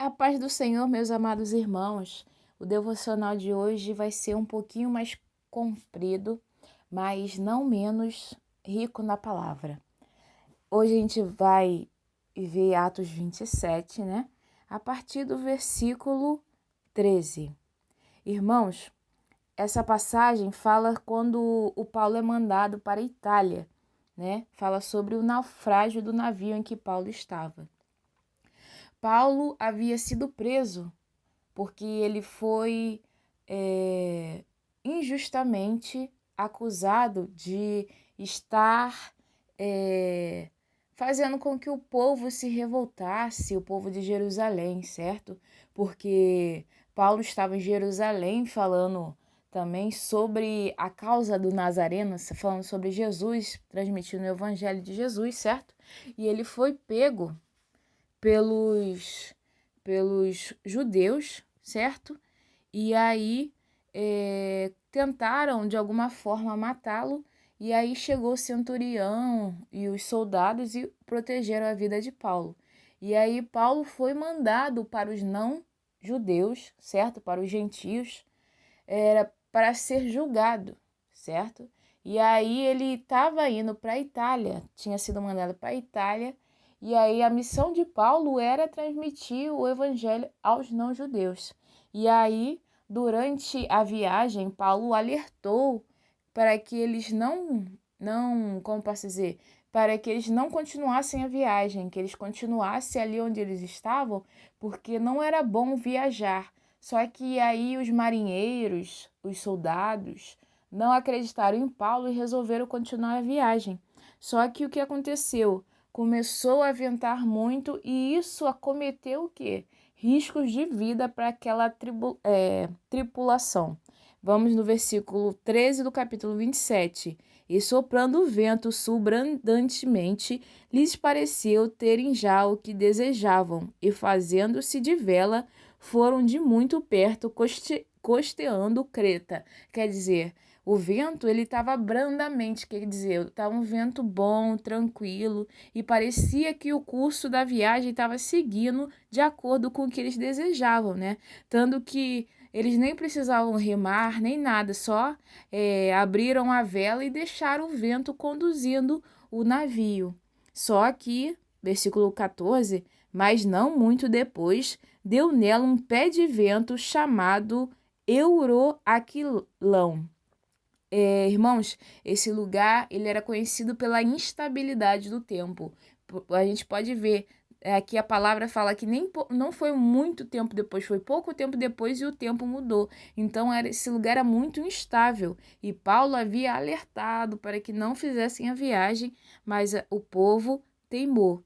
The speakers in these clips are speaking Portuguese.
A paz do Senhor, meus amados irmãos. O devocional de hoje vai ser um pouquinho mais comprido, mas não menos rico na palavra. Hoje a gente vai ver Atos 27, né? A partir do versículo 13. Irmãos, essa passagem fala quando o Paulo é mandado para a Itália, né? Fala sobre o naufrágio do navio em que Paulo estava. Paulo havia sido preso porque ele foi injustamente acusado de estar fazendo com que o povo se revoltasse, o povo de Jerusalém, certo? Porque Paulo estava em Jerusalém falando também sobre a causa do Nazareno, falando sobre Jesus, transmitindo o evangelho de Jesus, certo? E ele foi pego pelos judeus, certo? E aí tentaram de alguma forma matá-lo, e aí chegou o centurião e os soldados e protegeram a vida de Paulo. E aí Paulo foi mandado para os não-judeus, certo? Para os gentios, era para ser julgado, certo? E aí ele estava indo para a Itália, tinha sido mandado para a Itália, e aí a missão de Paulo era transmitir o evangelho aos não-judeus. E aí, durante a viagem, Paulo alertou para que eles como posso dizer, para que eles não continuassem a viagem, que eles continuassem ali onde eles estavam, porque não era bom viajar. Só que aí os marinheiros, os soldados, não acreditaram em Paulo e resolveram continuar a viagem. Só que o que aconteceu? Começou a ventar muito e isso acometeu o quê? Riscos de vida para aquela tripulação. Vamos no versículo 13 do capítulo 27. E soprando o vento subrandantemente, lhes pareceu terem já o que desejavam, e fazendo-se de vela, foram de muito perto costeando Creta. Quer dizer, o vento ele estava brandamente, quer dizer, estava um vento bom, tranquilo, e parecia que o curso da viagem estava seguindo de acordo com o que eles desejavam, né? Tanto que eles nem precisavam remar, nem nada, só abriram a vela e deixaram o vento conduzindo o navio. Só que, versículo 14, mas não muito depois, deu nela um pé de vento chamado Euroaquilão. Irmãos, esse lugar ele era conhecido pela instabilidade do tempo. A gente pode ver aqui a palavra fala que não foi muito tempo depois, foi pouco tempo depois e o tempo mudou. Então esse lugar era muito instável e Paulo havia alertado para que não fizessem a viagem, mas o povo teimou.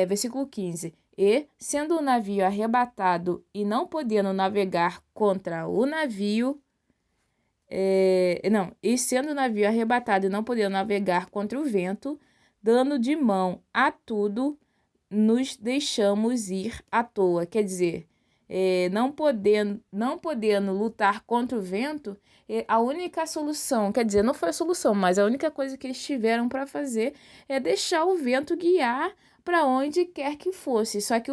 Versículo 15. E, sendo o navio arrebatado e não podendo navegar contra o navio, e sendo o navio arrebatado e não podendo navegar contra o vento, dando de mão a tudo, nos deixamos ir à toa. Quer dizer, não podendo lutar contra o vento, a única solução, quer dizer, não foi a solução, mas a única coisa que eles tiveram para fazer é deixar o vento guiar para onde quer que fosse. Só que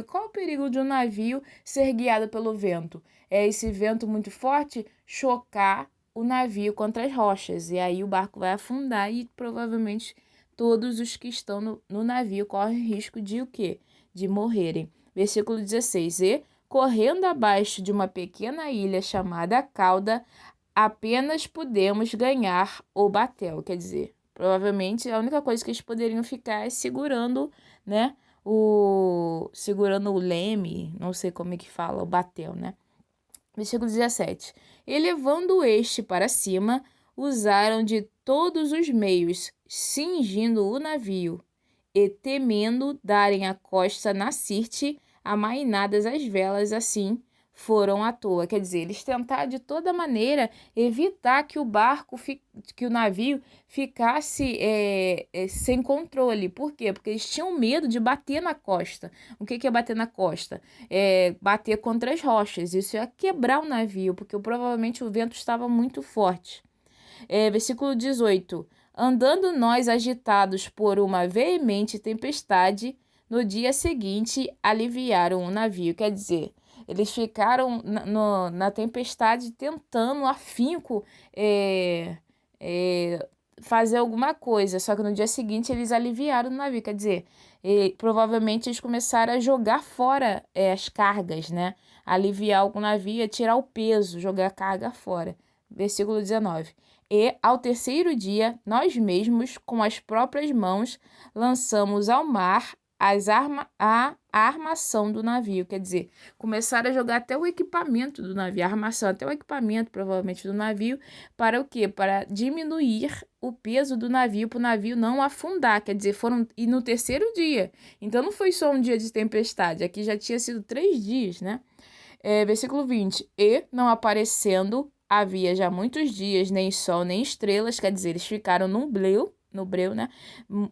qual o perigo de um navio ser guiado pelo vento? É esse vento muito forte chocar o navio contra as rochas, e aí o barco vai afundar e provavelmente todos os que estão no navio correm risco de o quê? De morrerem. Versículo 16. E, correndo abaixo de uma pequena ilha chamada Cauda, apenas pudemos ganhar o batel. Quer dizer, provavelmente a única coisa que eles poderiam ficar é segurando, né? Segurando o leme, não sei como é que fala, o batel, né? Versículo 17. E levando este para cima, usaram de todos os meios, cingindo o navio, e temendo darem a costa na Sirte, amainadas as velas, assim foram à toa. Quer dizer, eles tentaram de toda maneira evitar que que o navio ficasse sem controle. Por quê? Porque eles tinham medo de bater na costa. O que é bater na costa? Bater contra as rochas. Isso ia quebrar o navio, porque provavelmente o vento estava muito forte. Versículo 18. Andando nós agitados por uma veemente tempestade, no dia seguinte aliviaram o navio. Quer dizer, eles ficaram na tempestade tentando afinco fazer alguma coisa, só que no dia seguinte eles aliviaram o navio. Quer dizer, provavelmente eles começaram a jogar fora as cargas, né? Aliviar o navio, tirar o peso, jogar a carga fora. Versículo 19. E, ao terceiro dia, nós mesmos, com as próprias mãos, lançamos ao mar a armação do navio. Quer dizer, começaram a jogar até o equipamento do navio, a armação, até o equipamento, provavelmente, do navio, para o quê? Para diminuir o peso do navio, para o navio não afundar. Quer dizer, e no terceiro dia. Então, não foi só um dia de tempestade, aqui já tinha sido 3 dias, né? Versículo 20. E, não aparecendo, havia já muitos dias, nem sol, nem estrelas, quer dizer, eles ficaram no breu, né?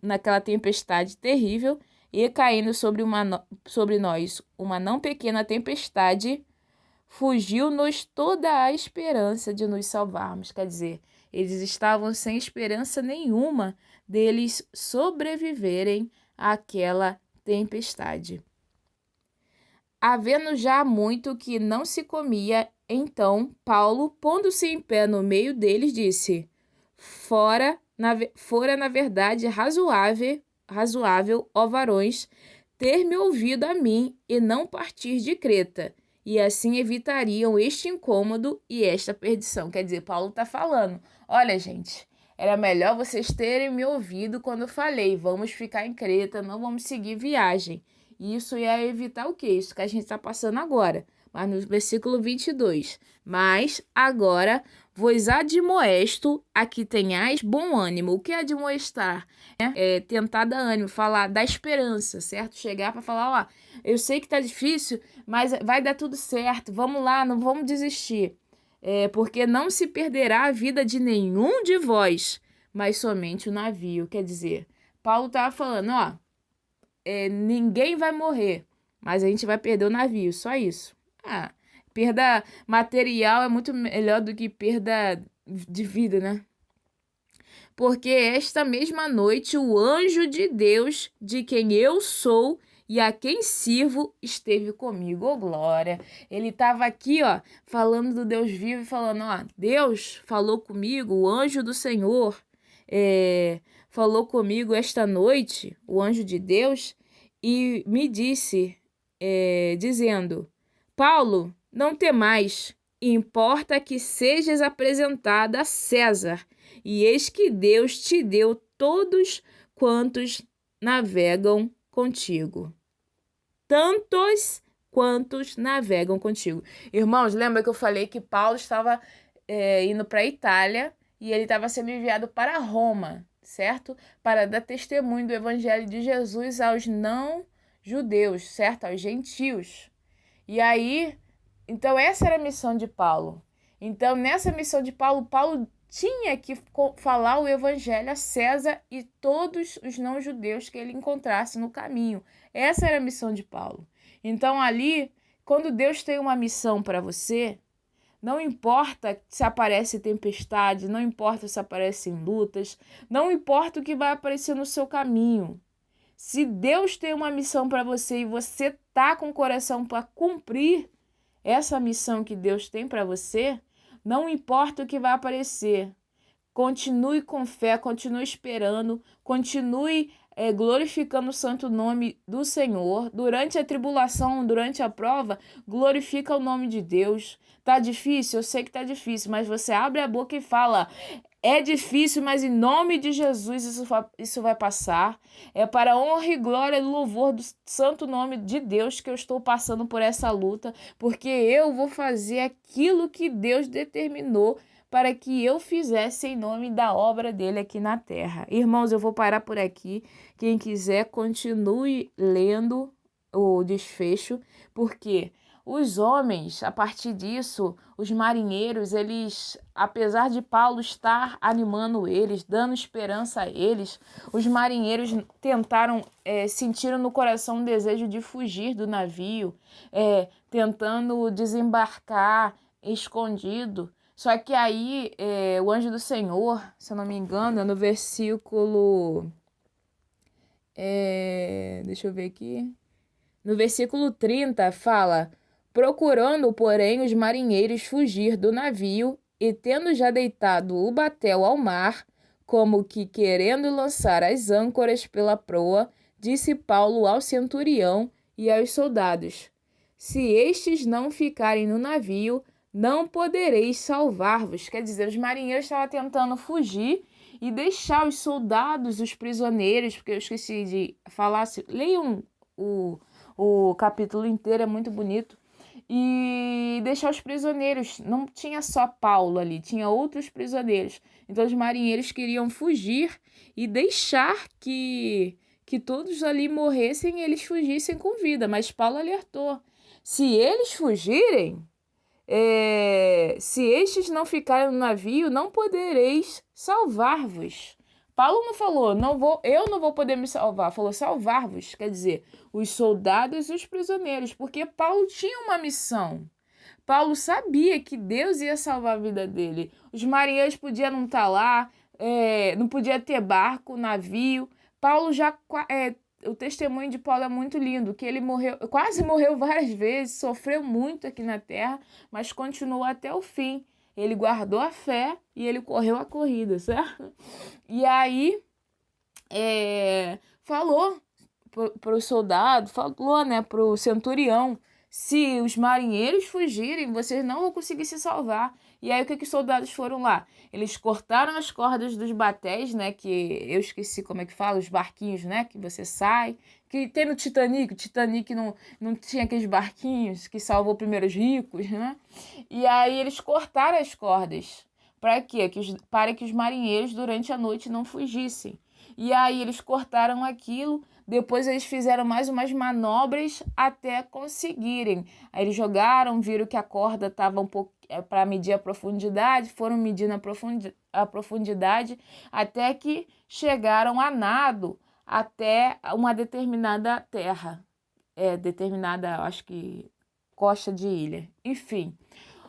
Naquela tempestade terrível, e caindo sobre nós uma não pequena tempestade, fugiu-nos toda a esperança de nos salvarmos. Quer dizer, eles estavam sem esperança nenhuma deles sobreviverem àquela tempestade. Havendo já muito que não se comia, então Paulo, pondo-se em pé no meio deles, disse: fora na verdade razoável, ó varões, ter-me ouvido a mim e não partir de Creta, e assim evitariam este incômodo e esta perdição. Quer dizer, Paulo está falando, olha, gente, era melhor vocês terem me ouvido quando eu falei, vamos ficar em Creta, não vamos seguir viagem. Isso ia evitar o quê? Isso que a gente está passando agora. Mas no versículo 22. Mas agora vos admoesto a que tenhais bom ânimo. O que é admoestar? Tentar dar ânimo, falar da esperança, certo? Chegar para falar, ó, eu sei que tá difícil, mas vai dar tudo certo. Vamos lá, não vamos desistir. Porque não se perderá a vida de nenhum de vós, mas somente o navio. Quer dizer, Paulo estava falando, ó, ninguém vai morrer, mas a gente vai perder o navio, só isso. Perda material é muito melhor do que perda de vida, né? Porque esta mesma noite o anjo de Deus, de quem eu sou e a quem sirvo, esteve comigo. Ô, glória! Ele estava aqui, ó, falando do Deus vivo e falando, ó, Deus falou comigo, o anjo do Senhor falou comigo esta noite, o anjo de Deus, e me disse, dizendo, Paulo, não temais, importa que sejas apresentado a César, e eis que Deus te deu todos quantos navegam contigo. Tantos quantos navegam contigo. Irmãos, lembra que eu falei que Paulo estava indo para a Itália e ele estava sendo enviado para Roma, certo? Para dar testemunho do evangelho de Jesus aos não-judeus, certo? Aos gentios. E aí, então essa era a missão de Paulo. Então, nessa missão de Paulo, Paulo tinha que falar o evangelho a César e todos os não-judeus que ele encontrasse no caminho. Essa era a missão de Paulo. Então, ali, quando Deus tem uma missão para você, não importa se aparece tempestade, não importa se aparecem lutas, não importa o que vai aparecer no seu caminho. Se Deus tem uma missão para você e você tá com o coração para cumprir essa missão que Deus tem para você, não importa o que vai aparecer. Continue com fé, continue esperando, continue glorificando o santo nome do Senhor. Durante a tribulação, durante a prova, glorifica o nome de Deus. Tá difícil? Eu sei que tá difícil, mas você abre a boca e fala, é difícil, mas em nome de Jesus isso vai passar. É para a honra e glória e louvor do santo nome de Deus que eu estou passando por essa luta, porque eu vou fazer aquilo que Deus determinou para que eu fizesse em nome da obra dele aqui na terra. Irmãos, eu vou parar por aqui. Quem quiser, continue lendo o desfecho, porque os homens, a partir disso, os marinheiros, eles, apesar de Paulo estar animando eles, dando esperança a eles, os marinheiros sentiram no coração um desejo de fugir do navio, tentando desembarcar escondido. Só que aí o anjo do Senhor, se eu não me engano, no versículo Deixa eu ver aqui. No versículo 30 fala: procurando, porém, os marinheiros fugir do navio, e tendo já deitado o batel ao mar, como que querendo lançar as âncoras pela proa, disse Paulo ao centurião e aos soldados: se estes não ficarem no navio, não podereis salvar-vos. Quer dizer, os marinheiros estavam tentando fugir e deixar os soldados, os prisioneiros, porque eu esqueci de falar, leiam o capítulo inteiro, é muito bonito, e deixar os prisioneiros. Não tinha só Paulo ali, tinha outros prisioneiros. Então os marinheiros queriam fugir e deixar que todos ali morressem e eles fugissem com vida. Mas Paulo alertou: se eles fugirem, se estes não ficarem no navio, não podereis salvar-vos. Paulo não falou, eu não vou poder me salvar, falou salvar-vos, quer dizer, os soldados e os prisioneiros, porque Paulo tinha uma missão. Paulo sabia que Deus ia salvar a vida dele. Os marinheiros podiam não estar lá, não podia ter barco, navio. Paulo já... o testemunho de Paulo é muito lindo, que ele quase morreu várias vezes, sofreu muito aqui na terra, mas continuou até o fim. Ele guardou a fé e ele correu a corrida, certo? E aí, falou para o soldado, falou, né, para o centurião: se os marinheiros fugirem, vocês não vão conseguir se salvar. E aí, o que os soldados foram lá? Eles cortaram as cordas dos batéis, né, que eu esqueci como é que fala, os barquinhos, né, que você sai, que tem no Titanic. O Titanic não tinha aqueles barquinhos que salvou primeiro os ricos, né? E aí, eles cortaram as cordas. Para quê? Para que os marinheiros, durante a noite, não fugissem. E aí, eles cortaram aquilo. Depois eles fizeram mais umas manobras até conseguirem. Aí eles jogaram, viram que a corda estava um pouco para medir a profundidade, foram medindo a profundidade até que chegaram a nado até uma determinada terra. Determinada, acho que costa de ilha. Enfim,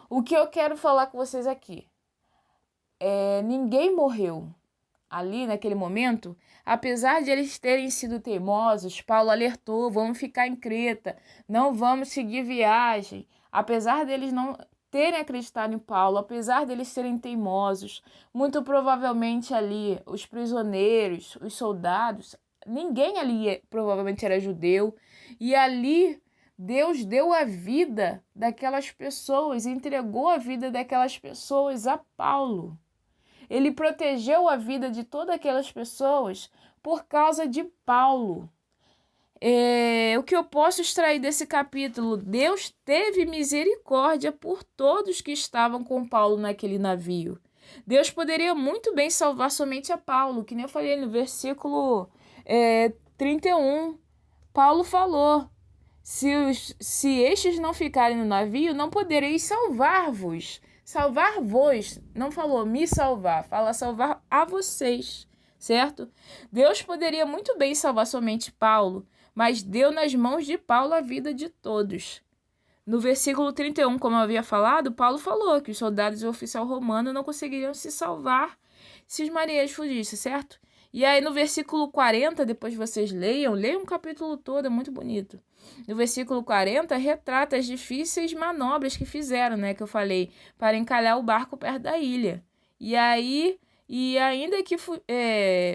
o que eu quero falar com vocês aqui ninguém morreu. Ali, naquele momento, apesar de eles terem sido teimosos, Paulo alertou: vamos ficar em Creta, não vamos seguir viagem. Apesar deles não terem acreditado em Paulo, apesar deles serem teimosos, muito provavelmente ali os prisioneiros, os soldados, ninguém ali provavelmente era judeu, e ali Deus deu a vida daquelas pessoas, entregou a vida daquelas pessoas a Paulo. Ele protegeu a vida de todas aquelas pessoas por causa de Paulo. O que eu posso extrair desse capítulo? Deus teve misericórdia por todos que estavam com Paulo naquele navio. Deus poderia muito bem salvar somente a Paulo, que nem eu falei no versículo 31. Paulo falou: se estes não ficarem no navio, não podereis salvar-vos. Salvar-vos, não falou me salvar, fala salvar a vocês, certo? Deus poderia muito bem salvar somente Paulo, mas deu nas mãos de Paulo a vida de todos. No versículo 31, como eu havia falado, Paulo falou que os soldados e o oficial romano não conseguiriam se salvar se os marinheiros fugissem, certo? E aí no versículo 40, depois vocês leiam o capítulo todo, é muito bonito. No versículo 40, retrata as difíceis manobras que fizeram, né, que eu falei, para encalhar o barco perto da ilha. E ainda que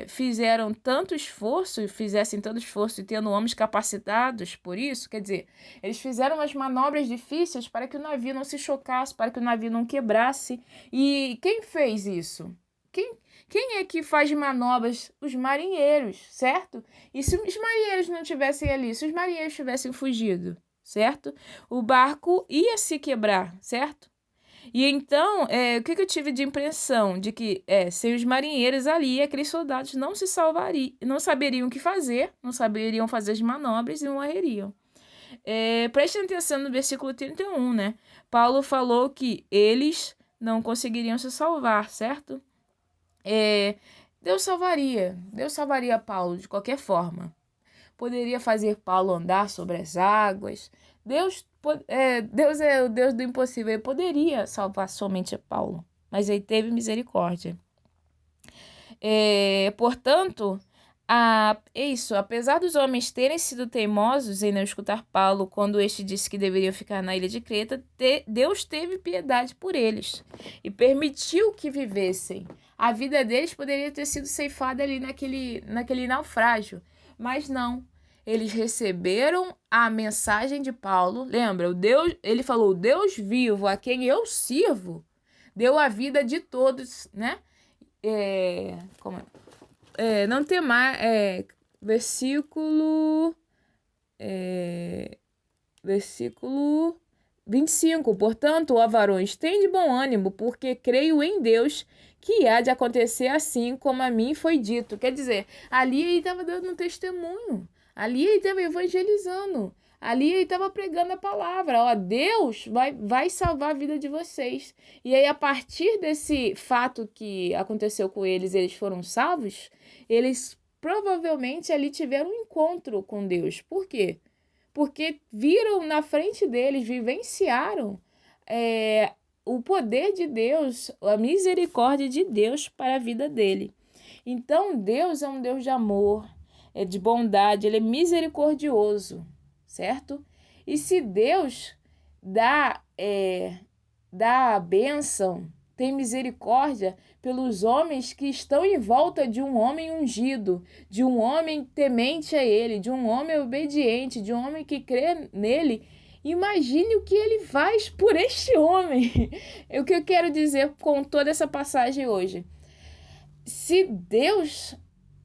fizessem tanto esforço e tendo homens capacitados por isso, quer dizer, eles fizeram umas manobras difíceis para que o navio não se chocasse, para que o navio não quebrasse. E quem fez isso? Quem é que faz manobras? Os marinheiros, certo? E se os marinheiros não estivessem ali, se os marinheiros tivessem fugido, certo? O barco ia se quebrar, certo? E então, o que eu tive de impressão? De que, sem os marinheiros ali, aqueles soldados não se salvariam, não saberiam o que fazer, não saberiam fazer as manobras e morreriam. Prestem atenção no versículo 31, né? Paulo falou que eles não conseguiriam se salvar, certo? Deus salvaria Paulo de qualquer forma. Poderia fazer Paulo andar sobre as águas. Deus é o Deus do impossível. Ele poderia salvar somente Paulo, mas ele teve misericórdia. Portanto, Isso, apesar dos homens terem sido teimosos em não escutar Paulo quando este disse que deveriam ficar na ilha de Creta, Deus teve piedade por eles e permitiu que vivessem. A vida deles poderia ter sido ceifada ali naquele naufrágio, mas não. Eles receberam a mensagem de Paulo. Lembra, ele falou: o Deus vivo, a quem eu sirvo, deu a vida de todos, né? Não tem mais. Versículo 25. Portanto, ó varões, tende bom ânimo, porque creio em Deus que há de acontecer assim como a mim foi dito. Quer dizer, ali ele estava dando um testemunho. Ali ele estava evangelizando. Ali ele estava pregando a palavra. Ó, Deus vai salvar a vida de vocês. E aí, a partir desse fato que aconteceu com eles, eles foram salvos, eles provavelmente ali tiveram um encontro com Deus. Por quê? Porque viram na frente deles, vivenciaram o poder de Deus, a misericórdia de Deus para a vida dele. Então, Deus é um Deus de amor, é de bondade, ele é misericordioso, certo? E se Deus dá a bênção, tem misericórdia pelos homens que estão em volta de um homem ungido, de um homem temente a ele, de um homem obediente, de um homem que crê nele, imagine o que ele faz por este homem. É o que eu quero dizer com toda essa passagem hoje. Se Deus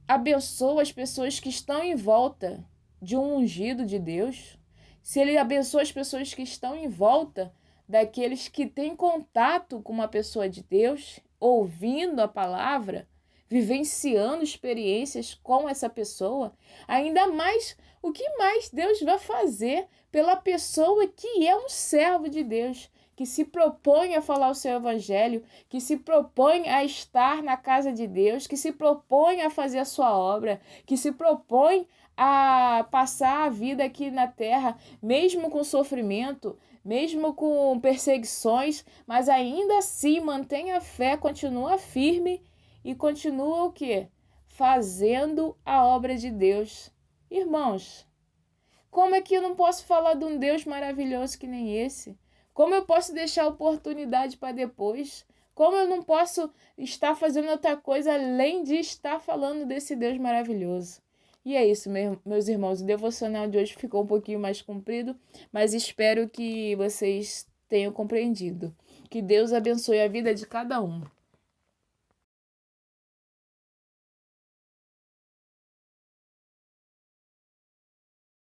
abençoa as pessoas que estão em volta de um ungido de Deus, se ele abençoa as pessoas que estão em volta daqueles que têm contato com uma pessoa de Deus, ouvindo a palavra, vivenciando experiências com essa pessoa, ainda mais, o que mais Deus vai fazer pela pessoa que é um servo de Deus, que se propõe a falar o seu evangelho, que se propõe a estar na casa de Deus, que se propõe a fazer a sua obra, que se propõe a passar a vida aqui na terra, mesmo com sofrimento, mesmo com perseguições, mas ainda assim mantém a fé, continua firme e continua o quê? Fazendo a obra de Deus. Irmãos, como é que eu não posso falar de um Deus maravilhoso que nem esse? Como eu posso deixar a oportunidade para depois? Como eu não posso estar fazendo outra coisa além de estar falando desse Deus maravilhoso? E é isso, meus irmãos. O devocional de hoje ficou um pouquinho mais comprido, mas espero que vocês tenham compreendido. Que Deus abençoe a vida de cada um.